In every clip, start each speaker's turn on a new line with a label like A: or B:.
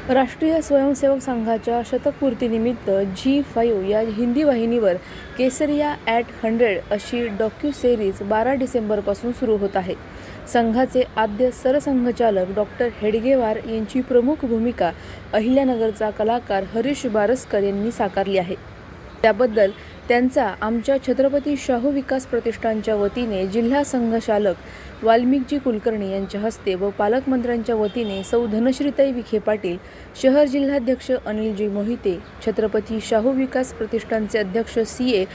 A: राष्ट्रीय स्वयंसेवक संघाच्या शतकपूर्तीनिमित्त G5 या हिंदी वाहिनीवर केसरिया @100 अशी डॉक्यू-सिरीज 12 डिसेंबरपासून सुरू होत आहे. संघाचे आद्य सरसंघचालक डॉक्टर हेडगेवार यांची प्रमुख भूमिका अहिल्यानगरचा कलाकार हरीश बारसकर यांनी साकारली आहे. त्याबद्दल त्यांचा आमच्या छत्रपती शाहू विकास प्रतिष्ठानच्या वतीने जिल्हा संघचालक वाल्मिकजी कुलकर्णी यांच्या हस्ते व पालकमंत्र्यांच्या वतीने सौ धनश्रीताई विखे पाटील, शहर जिल्हाध्यक्ष अनिलजी मोहिते, छत्रपती शाहू विकास प्रतिष्ठानचे अध्यक्ष CA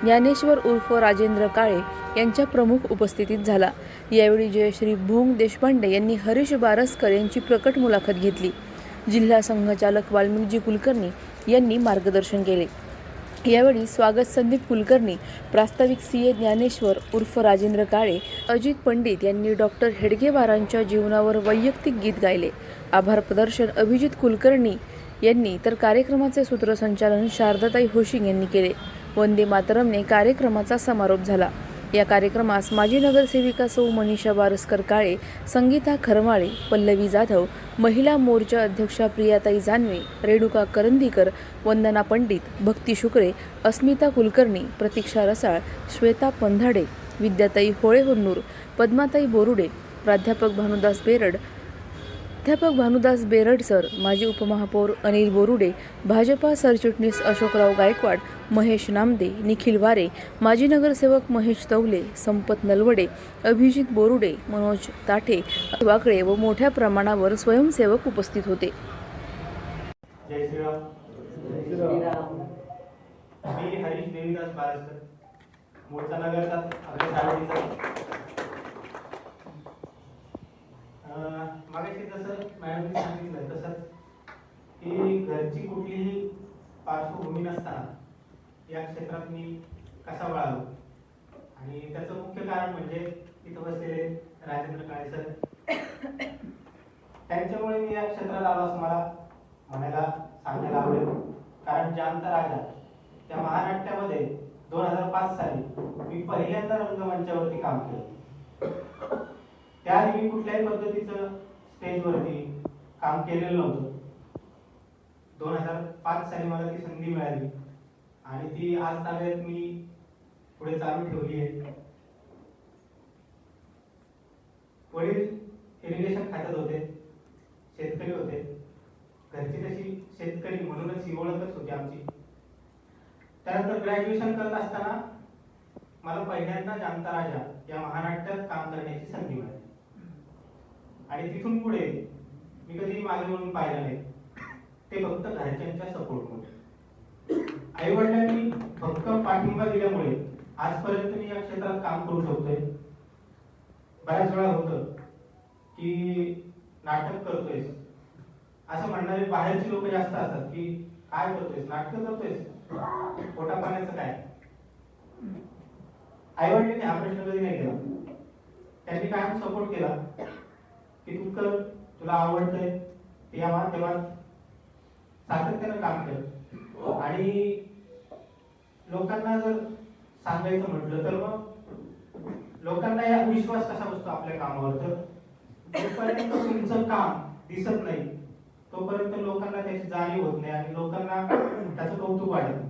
A: ज्ञानेश्वर उर्फ राजेंद्र काळे यांच्या प्रमुख उपस्थितीत झाला. यावेळी जयश्री भोंग देशपांडे यांनी हरीश बारसकर यांची प्रकट मुलाखत घेतली. जिल्हा संघचालक वाल्मिकजी कुलकर्णी यांनी मार्गदर्शन केले. यावेळी स्वागत संदीप कुलकर्णी, प्रास्ताविक CA ज्ञानेश्वर उर्फ राजेंद्र काळे, अजित पंडित यांनी डॉक्टर हेडगेवारांच्या जीवनावर वैयक्तिक गीत गायले. आभार प्रदर्शन अभिजित कुलकर्णी यांनी तर कार्यक्रमाचे सूत्रसंचालन शारदाताई होशिंग यांनी केले. वंदे मातरमने कार्यक्रमाचा समारोप झाला. या कार्यक्रमास माजी नगरसेविका सौ मनीषा बारसकर काळे, संगीता खरमाळे, पल्लवी जाधव, महिला मोर्चा अध्यक्षा प्रियाताई जानवे, रेणुका करंदीकर, वंदना पंडित, भक्ती शुक्रे, अस्मिता कुलकर्णी, प्रतीक्षा रसाळ, श्वेता पंधाडे, विद्याताई होळेहुन्नूर, पद्माताई बोरुडे, प्राध्यापक भानुदास बेरड सर, माजी उपमहापौर अनिल बोरुडे, भाजपा सरचिटणीस अशोकराव गायकवाड, महेश नामदे, निखिल वारे, माजी नगरसेवक महेश तवले, संपत नलवडे, अभिजित बोरुडे, मनोज ताठे, वाकळे व मोठ्या प्रमाणावर स्वयंसेवक उपस्थित होते.
B: जय श्रीराम. मी हरीश देवीदास बारसकर, मूळचा नगरचा, अग्रसावडीचा. मागाशी जसं मॅडमने सांगितलं तसंच की घरची कुठलीही पार्श्वभूमी नसताना या क्षेत्रात मी कसा वळालो, आणि त्याचं मुख्य कारण म्हणजे इथं बसलेले राजेंद्र काळे सर. त्यांच्यामुळे मी या क्षेत्रात आलो असं मला म्हणायला सांगायला आवडेल. कारण जानता राजा त्या महानाट्यामध्ये 2005 साली मी पहिल्यांदा रंगमंचावरती काम केलं. त्याआधी मी कुठल्याही पद्धतीचं स्टेजवरती काम केलेलं नव्हतं. 2005 साली मला ती संधी मिळाली आणि ती आज ताब्यात मी पुढे चालू ठेवली आहे. वडील इरिगेशन खात्यात होते, शेतकरी होते. घरची तशी शेतकरी म्हणूनच ही ओळखच होती आमची. त्यानंतर ग्रॅज्युएशन करत असताना मला पहिल्यांदा जानता राजा या महानाट्यात काम करण्याची संधी मिळाली आणि तिथून पुढे मी कधी मागे वळून पाहिलं नाही. ते फक्त घरच्यांच्या सपोर्टमुळे, आई वडिलांनी फक्त पाठिंबा दिल्यामुळे आजपर्यंत मी या क्षेत्रात काम करू शकतोय. बऱ्याच वेळा होतं की नाटक करतोयस असं म्हणणारे बाहेरची लोक जास्त असतात की काय करतोयस, नाटक करतोयस, पोटा पाण्याचं काय. आई वडिलांनी हा प्रश्न कधी नाही केला. त्यांनी कायम सपोर्ट केला की तू कर, तुला आवडतंय तेव्हा सातत्यानं काम कर. आणि लोकांना जर सांगायचं म्हटलं तर मग लोकांना या विश्वास कसा बसतो आपल्या कामावर, तर जोपर्यंत तुमचं काम दिसत नाही तोपर्यंत लोकांना त्याची जाणीव होत नाही आणि लोकांना त्याचं कौतुक वाटत नाही.